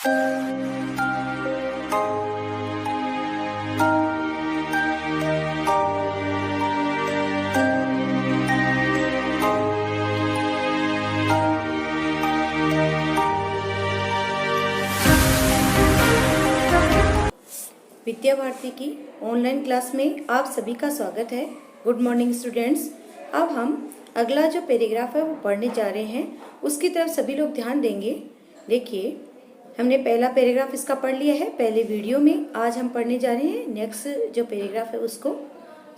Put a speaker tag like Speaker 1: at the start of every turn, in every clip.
Speaker 1: विद्या भारती की online class में आप सभी का स्वागत है। Good morning students. अब हम अगला जो पैराग्राफ है वो पढ़ने जा रहे हैं, उसकी तरफ सभी लोग ध्यान देंगे। देखिए, हमने पहला पैराग्राफ इसका पढ़ लिया है पहले वीडियो में। आज हम पढ़ने जा रहे हैं नेक्स्ट जो पैराग्राफ है उसको।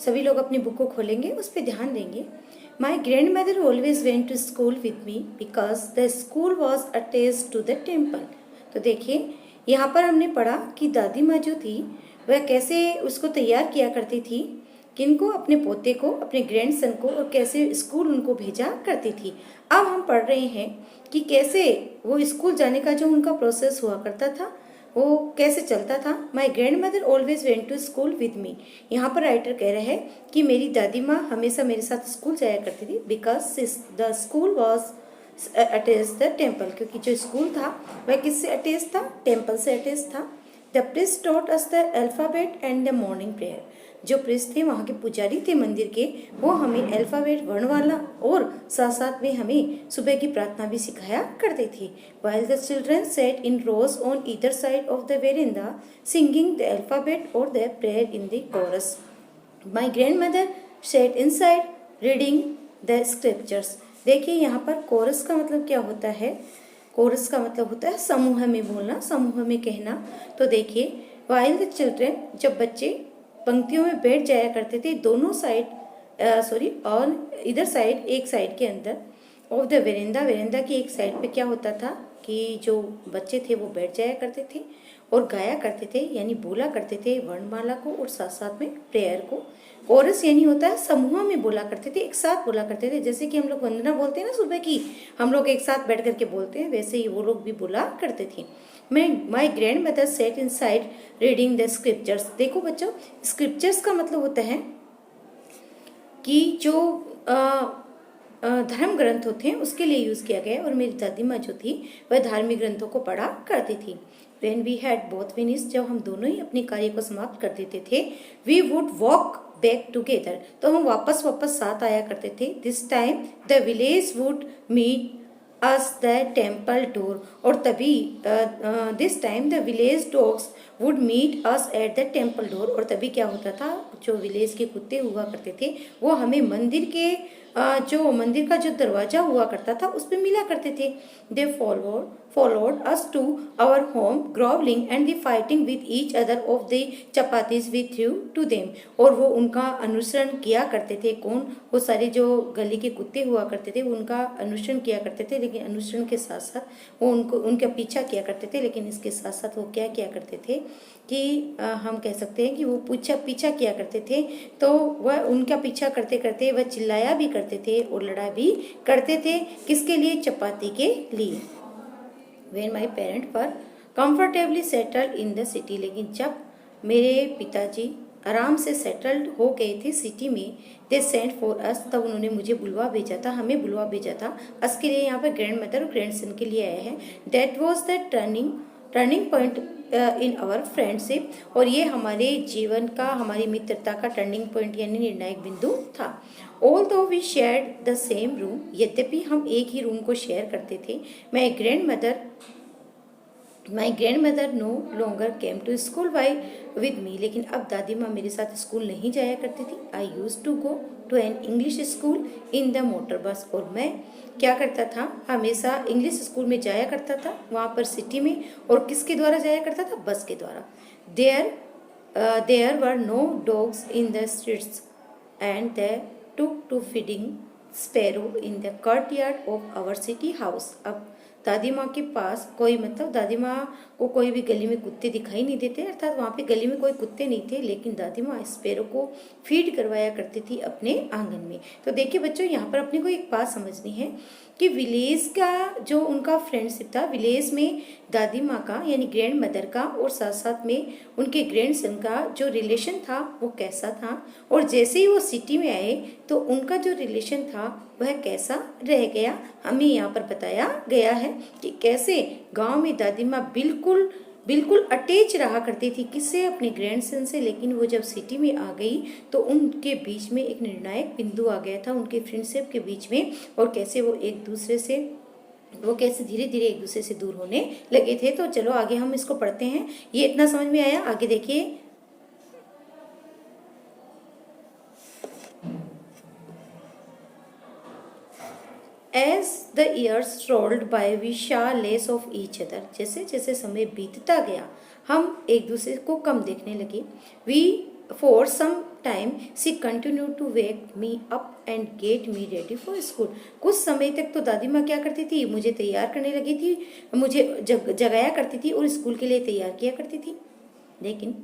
Speaker 1: सभी लोग अपनी बुक को खोलेंगे, उस पर ध्यान देंगे। My grandmother always went to school with me because the school was attached to the temple. तो देखिए, यहाँ पर हमने पढ़ा कि दादी माँ जो थी वह कैसे उसको तैयार किया करती थी, किनको, अपने पोते को, अपने ग्रैंडसन को, और कैसे स्कूल उनको भेजा करती थी। अब हम पढ़ रहे हैं कि कैसे वो स्कूल जाने का जो उनका प्रोसेस हुआ करता था वो कैसे चलता था। My grandmother always went to school with me. यहाँ पर राइटर कह रहे हैं कि मेरी दादी माँ हमेशा मेरे साथ स्कूल जाया करती थी because the school was attach the temple, क्योंकि जो स्कूल था वह किससे अटैच था? टेम्पल से अटैच था। The priest taught us the alphabet and the morning prayer. जो प्रिस्ट थे, वहाँ के पुजारी थे मंदिर के, वो हमें अल्फाबेट वर्णमाला और साथ साथ में हमें सुबह की प्रार्थना भी सिखाया करते थे। While the children sat in rows on either side of the veranda singing the alphabet or the prayer in the chorus. My grandmother sat inside reading the scriptures. देखिए, यहाँ पर कोरस का मतलब क्या होता है? कोरस का मतलब होता है समूह में बोलना, समूह में कहना। तो देखिए, वाइल द चिल्ड्रेन, जब बच्चे पंक्तियों में बैठ जाया करते थे दोनों साइड ऑन इधर साइड, एक साइड के अंदर ऑफ द वेरेंदा, वेरेंदा की एक साइड पे क्या होता था कि जो बच्चे थे वो बैठ जाया करते थे और गाया करते थे, यानी बोला करते थे वर्णमाला को और साथ साथ में प्रेयर को। कोरस यानी होता है समूह में बोला करते थे, एक साथ बोला करते थे। जैसे कि हम लोग वंदना बोलते हैं ना सुबह की, हम लोग एक साथ बैठ करके बोलते हैं, वैसे ही वो लोग भी बोला करते थे। My grand mother said in side reading the scriptures. देखो बच्चों, स्क्रिप्चर्स का मतलब होता है कि जो धर्म ग्रंथ होते हैं उसके लिए यूज किया गया है। और मेरी दादी माँ जो थी वह धार्मिक ग्रंथों को पढ़ा करती थी। When we had both finished, जब हम दोनों ही अपने कार्य को समाप्त कर देते थे, we would walk back together, तो हम वापस साथ आया करते थे। This time the village would meet us the temple door, और तभी this time the village dogs would meet us at the temple door, और तभी क्या होता था, जो विलेज के कुत्ते हुआ करते थे वो हमें मंदिर के जो मंदिर का जो दरवाजा हुआ करता था उस पे मिला करते थे। They followed us to our home, groveling and the fighting with each other of the chapatis we threw to them, और वो उनका अनुसरण किया करते थे। कौन? वो सारे जो गली के कुत्ते हुआ करते थे वो उनका अनुसरण किया करते थे, लेकिन अनुसरण के साथ साथ वो उनका पीछा किया करते थे। लेकिन इसके साथ साथ वो क्या किया करते थे कि हम कह सकते हैं कि वो पीछा किया करते थे। तो वह उनका पीछा करते करते वह चिल्लाया भी करते थे और लड़ा भी करते थे। किसके लिए? चपाती के लिए। When my parents were comfortably settled in the city, लेकिन जब मेरे पिताजी आराम से सेटल्ड हो गए थे सिटी में, दे सेंट फॉर अस, तब उन्होंने मुझे बुलवा भेजा था, हमें बुलवा भेजा था। अस के लिए यहाँ पर ग्रैंड मदर और ग्रैंड सन के लिए आया है। That was the turning point in our friendship, और ये हमारे जीवन का, हमारी मित्रता का टर्निंग पॉइंट यानी निर्णायक बिंदु था। Although we shared the same room, यद्यपि हम एक ही रूम को शेयर करते थे। My grandmother no longer came to school वाई विद मी, लेकिन अब दादी माँ मेरे साथ स्कूल नहीं जाया करती थी। I use to go to an English school in the motor bus, और मैं क्या करता था, हमेशा इंग्लिश स्कूल में जाया करता था वहाँ पर सिटी में। और किसके द्वारा जाया करता था? बस के द्वारा। There were no dogs in the streets and they took to feeding sparrow in the courtyard of our city house. अब दादी माँ के पास कोई, मतलब दादी माँ को कोई भी गली में कुत्ते दिखाई नहीं देते, अर्थात वहाँ पे गली में कोई कुत्ते नहीं थे, लेकिन दादी माँ स्पैरो को फीड करवाया करती थी अपने आंगन में। तो देखिए बच्चों, यहाँ पर अपने को एक बात समझनी है कि विलेज का जो उनका फ्रेंडशिप था, विलेज में दादी माँ का यानी ग्रैंड मदर का और साथ साथ में उनके ग्रैंड सन का जो रिलेशन था वो कैसा था, और जैसे ही वो सिटी में आए तो उनका जो रिलेशन था वह कैसा रह गया, हमें यहाँ पर बताया गया है। कि कैसे गांव में दादी माँ बिल्कुल बिल्कुल अटैच रहा करती थी किससे, अपने ग्रैंडसन से। लेकिन वो जब सिटी में आ गई तो उनके बीच में एक निर्णायक बिंदु आ गया था उनके फ्रेंडशिप के बीच में, और कैसे वो कैसे धीरे धीरे एक दूसरे से दूर होने लगे थे। तो चलो आगे हम इसको पढ़ते हैं। ये इतना समझ में आया? आगे देखिए। As the years rolled by, we saw less of each other. जैसे जैसे समय बीतता गया हम एक दूसरे को कम देखने लगे। We for some time she continued to wake me up and get me ready for school. कुछ समय तक तो दादी माँ क्या करती थी, मुझे तैयार करने लगी थी, मुझे जगाया करती थी और स्कूल के लिए तैयार किया करती थी। लेकिन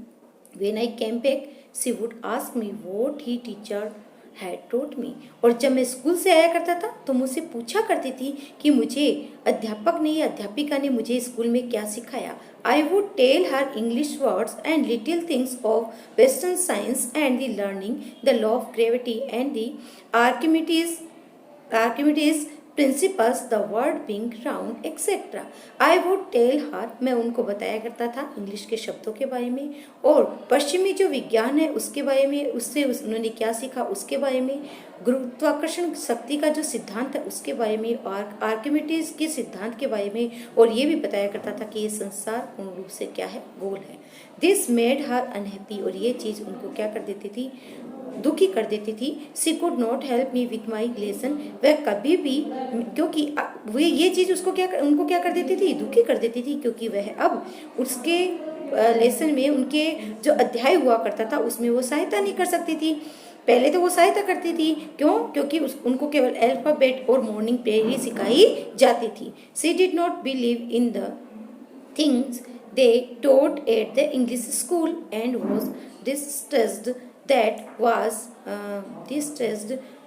Speaker 1: when I came back she would ask me what he teacher had taught me. और जब मैं स्कूल से आया करता था तो मुझसे पूछा करती थी कि मुझे अध्यापक ने या अध्यापिका ने मुझे स्कूल में क्या सिखाया। I would tell her English words and little things of Western science and the learning, the law of gravity and the Archimedes principles, the world being round, etc. I would tell her, मैं उनको बताया करता था English के शब्दों के बारे में और पश्चिमी जो विज्ञान है उसके बारे में, उन्होंने क्या सीखा उसके बारे में, गुरुत्वाकर्षण शक्ति का जो सिद्धांत है उसके बारे में, और आर्किमिडीज के सिद्धांत के बारे में, और ये भी बताया करता था कि ये संसार पूर्ण रूप से क्या है, गोल है। दिस मेड हर अनहैप्पी, और ये चीज़ उनको क्या कर देती थी, दुखी कर देती थी। She could not help me with my lesson, वह कभी भी, क्योंकि वो ये चीज़ उनको क्या कर देती थी, दुखी कर देती थी, क्योंकि वह अब उसके लेसन में उनके जो अध्याय हुआ करता था उसमें वो सहायता नहीं कर सकती थी। पहले तो वो सहायता करती थी, क्यों? क्योंकि उनको केवल अल्फाबेट और मॉर्निंग प्रेयर ही सिखाई जाती थी। She did not believe in the things they taught at the English school and was distressed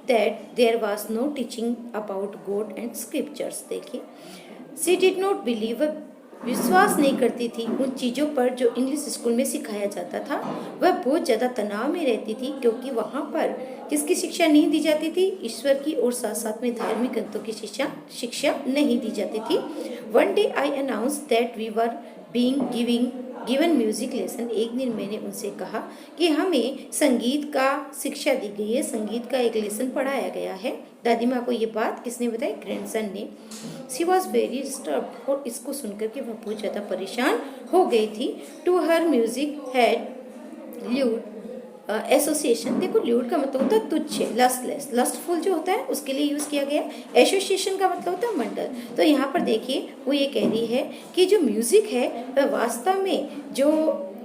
Speaker 1: that there was no teaching about God and scriptures. देखिए, she did not believe, विश्वास नहीं करती थी उन चीज़ों पर जो इंग्लिश स्कूल में सिखाया जाता था। वह बहुत ज़्यादा तनाव में रहती थी क्योंकि वहाँ पर किसकी शिक्षा नहीं दी जाती थी, ईश्वर की, और साथ साथ में धार्मिक ग्रंथों की शिक्षा नहीं दी जाती थी। One day I announce that we were being given music lesson, एक दिन मैंने उनसे कहा कि हमें संगीत का शिक्षा दी गई है, संगीत का एक लेसन पढ़ाया गया है। दादी माँ को ये बात किसने बताई, ग्रैंडसन ने। शी वॉज वेरी डिस्टर्ब, और इसको सुनकर के वह बहुत ज़्यादा परेशान हो गई थी। To her music had lewd association, देखो ल्यूड का मतलब होता है तुच्छ, लस्टलेस, लस्टफुल जो होता है उसके लिए यूज़ किया गया। एसोसिएशन का मतलब होता है मंडल। तो यहाँ पर देखिए वो ये कह रही है कि जो म्यूजिक है वह वास्तव में जो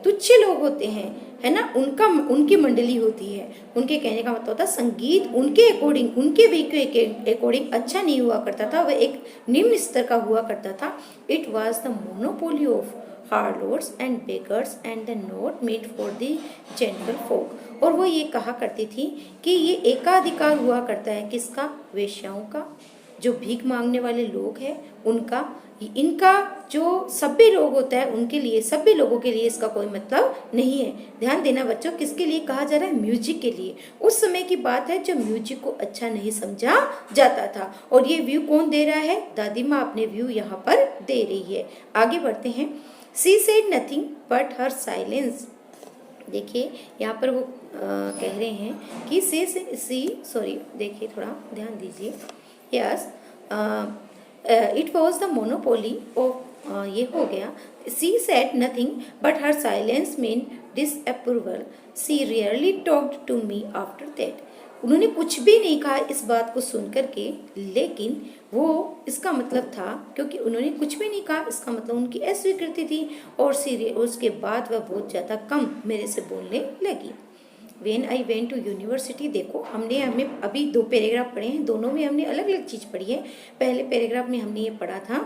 Speaker 1: तुच्छ लोग होते हैं, है ना, उनकी मंडली होती है। उनके कहने का मतलब होता है संगीत उनके अकॉर्डिंग, उनके वे के अकॉर्डिंग अच्छा नहीं हुआ करता था, वह एक निम्न स्तर का हुआ करता था। It was the monopoly of harlots and beggars and the not made for the general folk, और वो ये कहा करती थी कि ये एकाधिकार हुआ करता है किसका, वेश्याओं का, जो भीख मांगने वाले लोग हैं उनका, इनका जो सभ्य लोग होता है उनके लिए, सभ्य लोगों के लिए इसका कोई मतलब नहीं है। ध्यान देना बच्चों, किसके लिए कहा जा रहा है, म्यूजिक के लिए। उस समय की बात है जब म्यूजिक को अच्छा नहीं समझा जाता था। और ये व्यू कौन दे रहा है, दादी माँ अपने व्यू यहाँ पर दे रही है। आगे बढ़ते हैं। She said nothing but her silence, देखिए यहाँ पर वो कह रहे हैं कि देखिए थोड़ा ध्यान दीजिए। Yes, it was the monopoly of, ये हो गया। She said nothing but her silence meant disapproval. She rarely talked to me after that. उन्होंने कुछ भी नहीं कहा इस बात को सुनकर के, लेकिन वो इसका मतलब था, क्योंकि उन्होंने कुछ भी नहीं कहा इसका मतलब उनकी अस्वीकृति थी, और उसके बाद वह बहुत ज़्यादा कम मेरे से बोलने लगी। When I went to university, देखो हमें अभी 2 पैराग्राफ पढ़े हैं, दोनों में हमने अलग अलग चीज़ पढ़ी है। पहले पैराग्राफ में हमने ये पढ़ा था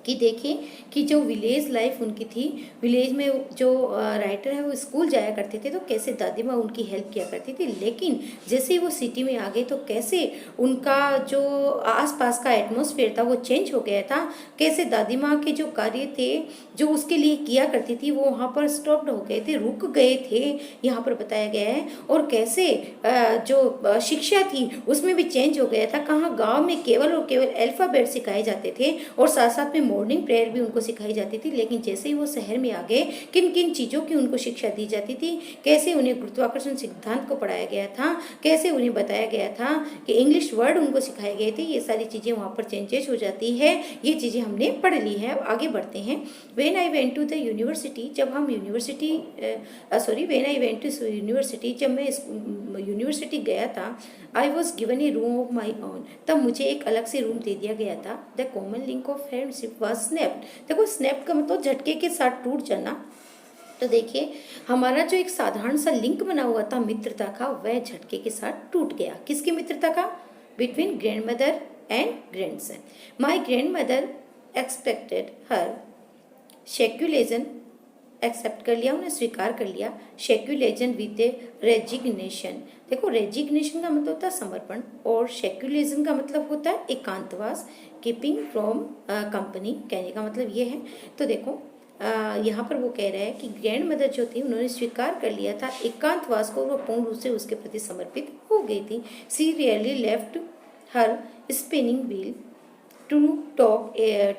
Speaker 1: कि देखें कि जो विलेज लाइफ उनकी थी, विलेज में जो राइटर है वो स्कूल जाया करते थे तो कैसे दादी माँ उनकी हेल्प किया करती थी, लेकिन जैसे ही वो सिटी में आ गए तो कैसे उनका जो आसपास का एटमॉस्फेयर था वो चेंज हो गया था, कैसे दादी माँ के जो कार्य थे जो उसके लिए किया करती थी वो वहाँ पर स्टॉप्ड हो गए थे, रुक गए थे, यहाँ पर बताया गया है। और कैसे जो शिक्षा थी उसमें भी चेंज हो गया था, कहाँ गाँव में केवल और केवल अल्फाबेट सिखाए जाते थे और साथ साथ में मॉर्निंग प्रेयर भी उनको सिखाई जाती थी, लेकिन जैसे ही वो शहर में आ गए किन किन चीज़ों की उनको शिक्षा दी जाती थी, कैसे उन्हें गुरुत्वाकर्षण सिद्धांत को पढ़ाया गया था, कैसे उन्हें बताया गया था कि इंग्लिश वर्ड उनको सिखाए गए थे, ये सारी चीज़ें वहाँ पर चेंजेस हो जाती है। ये चीज़ें हमने पढ़ ली है। अब आगे बढ़ते हैं। When I went to the university, जब हम university when I went to university, जब मैं यूनिवर्सिटी गया था, I was given a room of my own, तब मुझे एक अलग से रूम दे दिया गया था। The common link of friendship was snapped. देखो स्नैप का मतलब झटके के साथ टूट जाना। तो देखिए हमारा जो एक साधारण सा लिंक बना हुआ था मित्रता का, वह झटके के साथ टूट गया। किसकी मित्रता का? Between grandmother and grandson. My grandmother expected her seclusion, accept कर लिया, उन्हें स्वीकार कर लिया, सेक्युलेशन विद ए रेजिग्नेशन। देखो रेजिग्नेशन का मतलब होता है समर्पण और सेक्युलेशन का मतलब होता है एकांतवास, कीपिंग फ्रॉम कंपनी, कहने का मतलब ये है। तो देखो यहाँ पर वो कह रहा है कि ग्रैंड मदर जो थी उन्होंने स्वीकार कर लिया था एकांतवास को, वो पूर्ण रूप से उसके प्रति समर्पित हो गई थी। She really left her spinning wheel to talk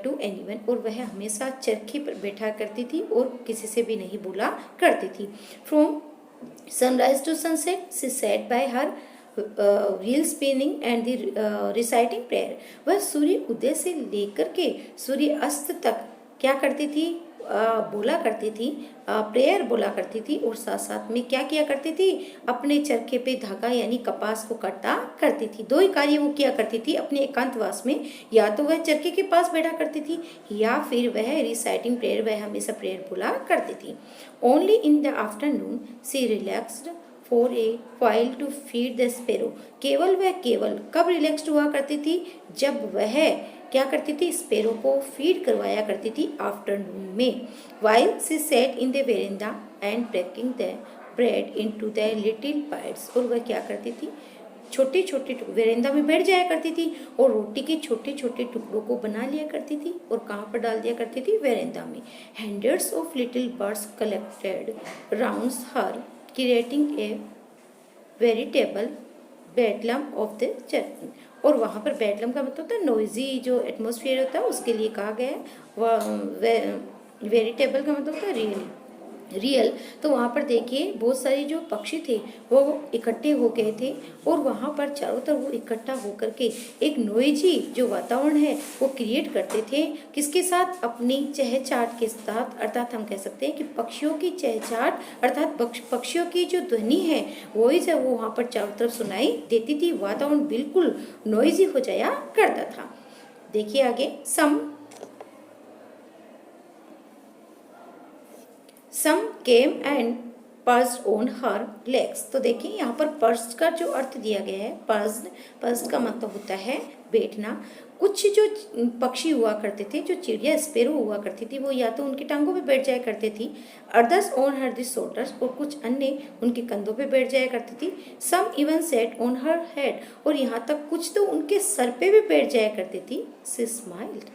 Speaker 1: to anyone, और वह हमेशा चरखे पर बैठा करती थी और किसी से भी नहीं बोला करती थी। From sunrise to sunset she sat by her wheel spinning and the reciting prayer. वह सूर्य उदय से लेकर के सूर्य अस्त तक क्या करती थी? बोला करती थी, प्रेयर बोला करती थी, और साथ साथ में क्या किया करती थी? अपने चरखे पे धागा यानी कपास को काटा करती थी। दो ही कार्य वो किया करती थी अपने एकांतवास में, या तो वह चरखे के पास बैठा करती थी या फिर वह रिसाइटिंग प्रेयर, वह हमेशा प्रेयर बोला करती थी। Only in the afternoon she relaxed for a while to feed the sparrow. केवल कब रिलैक्स्ड हुआ करती थी? जब वह क्या करती थी? स्पैरो को फीड करवाया करती थी आफ्टरनून में। While she sat in the verandah and breaking the bread into the little bites, और वह क्या करती थी? छोटे छोटे वेरेंदा में बैठ जाया करती थी और रोटी के छोटे छोटे टुकड़ों को बना लिया करती थी और कहाँ पर डाल दिया करती थी? वेरेंदा में। Hundreds of little birds collected rounds her creating a veritable bedlam of the church, और वहाँ पर बेडलम का मतलब होता है नॉइजी जो एटमॉस्फेयर होता है उसके लिए कहा गया है। वह वेरिटेबल का मतलब होता है रियल। तो वहाँ पर देखिए बहुत सारे जो पक्षी थे वो इकट्ठे हो गए थे और वहाँ पर चारों तरफ वो इकट्ठा होकर के एक नोइजी जो वातावरण है वो क्रिएट करते थे। किसके साथ? अपनी चहचहाट के साथ, अर्थात हम कह सकते हैं कि पक्षियों की चहचहाट, अर्थात पक्षियों की जो ध्वनि है वॉइस है वो वहाँ पर चारों तरफ सुनाई देती थी। वातावरण बिल्कुल नोइजी हो जाया करता था। देखिए आगे, Some came and perched on her legs। तो देखिए यहाँ पर पर्स का जो अर्थ दिया गया है, पर्स का मतलब होता है बैठना। कुछ जो पक्षी हुआ करते थे, जो चिड़िया स्पैरो हुआ करती थी, वो या तो उनकी टांगों पे बैठ जाया करती थी, others on her the shoulders, और कुछ अन्य उनके कंधों पे बैठ जाया करती थी। Some even sat on her head, और यहाँ तक कुछ तो उनके सर पे भी बैठ जाया करती थी। She smiled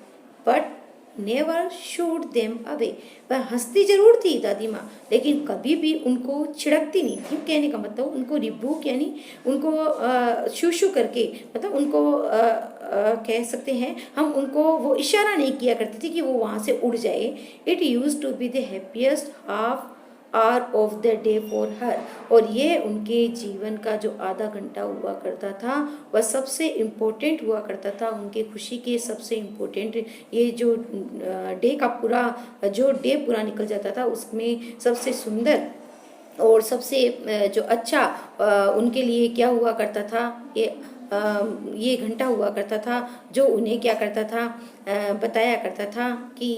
Speaker 1: but never should them away. वह हंसती जरूर थी दादी माँ, लेकिन कभी भी उनको छिड़कती नहीं थी। कहने का मतलब उनको रिबूक यानी उनको शू करके, मतलब उनको कह सकते हैं हम, उनको वो इशारा नहीं किया करती थी कि वो वहाँ से उड़ जाए। It used to be the happiest half hour of the day for her, और ये उनके जीवन का जो आधा घंटा हुआ करता था वह सबसे इम्पोर्टेंट हुआ करता था। उनके खुशी के सबसे इम्पोर्टेंट ये जो डे का पूरा जो डे पूरा निकल जाता था उसमें सबसे सुंदर और सबसे जो अच्छा उनके लिए क्या हुआ करता था? ये घंटा हुआ करता था जो उन्हें क्या करता था? बताया करता था कि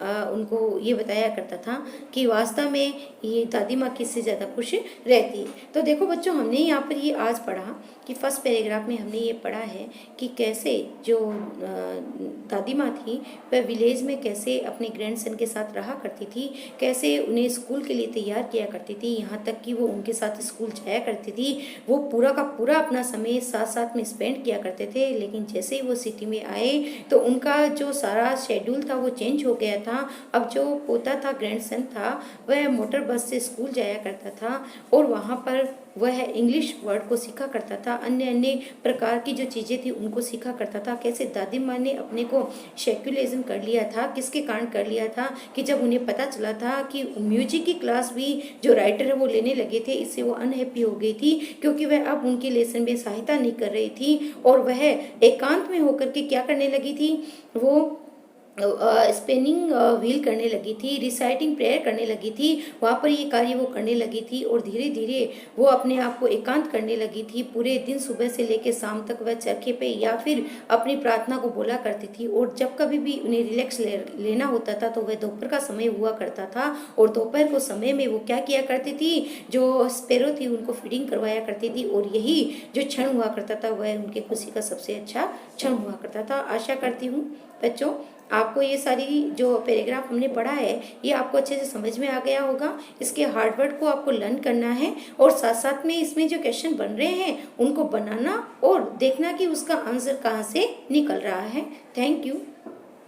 Speaker 1: उनको ये बताया करता था कि वास्तव में ये दादी माँ किससे ज़्यादा खुश रहती है। तो देखो बच्चों, हमने यहाँ पर ये आज पढ़ा कि फर्स्ट पैराग्राफ में हमने ये पढ़ा है कि कैसे जो दादी माँ थी वह विलेज में कैसे अपने ग्रैंडसन के साथ रहा करती थी, कैसे उन्हें स्कूल के लिए तैयार किया करती थी, यहाँ तक कि वो उनके साथ स्कूल जाया करती थी। वो पूरा का पूरा अपना समय साथ साथ में स्पेंड किया करते थे। लेकिन जैसे ही वो सिटी में आए तो उनका जो सारा शेड्यूल था वो चेंज हो गया था। अब जो पोता था, ग्रैंडसन था, वह मोटर बस से स्कूल जाया करता था और वहाँ पर वह इंग्लिश वर्ड को सीखा करता था, अन्य अन्य प्रकार की जो चीज़ें थी उनको सीखा करता था। कैसे दादी माँ ने अपने को सेक्युलरिज्म कर लिया था, किसके कारण कर लिया था कि जब उन्हें पता चला था कि म्यूजिक की क्लास भी जो राइटर है वो लेने लगे थे, इससे वो अनहैप्पी हो गई थी क्योंकि वह अब उनके लेसन में सहायता नहीं कर रही थी और वह एकांत में होकर के क्या करने लगी थी, वो स्पिनिंग व्हील करने लगी थी, रिसाइटिंग प्रेयर करने लगी थी। वहाँ पर ये कार्य वो करने लगी थी और धीरे धीरे वो अपने आप को एकांत करने लगी थी। पूरे दिन सुबह से लेकर शाम तक वह चरखे पे या फिर अपनी प्रार्थना को बोला करती थी और जब कभी भी उन्हें रिलैक्स लेना होता था तो वह दोपहर का समय हुआ करता था और दोपहर को समय में वो क्या किया करती थी, जो स्पैरो थी उनको फीडिंग करवाया करती थी और यही जो क्षण हुआ करता था वह उनकी खुशी का सबसे अच्छा क्षण हुआ करता था। आशा करती हूँ बच्चों आपको ये सारी जो पैराग्राफ हमने पढ़ा है ये आपको अच्छे से समझ में आ गया होगा। इसके हार्ड वर्ड को आपको लर्न करना है और साथ साथ में इसमें जो क्वेश्चन बन रहे हैं उनको बनाना और देखना कि उसका आंसर कहाँ से निकल रहा है। Thank you.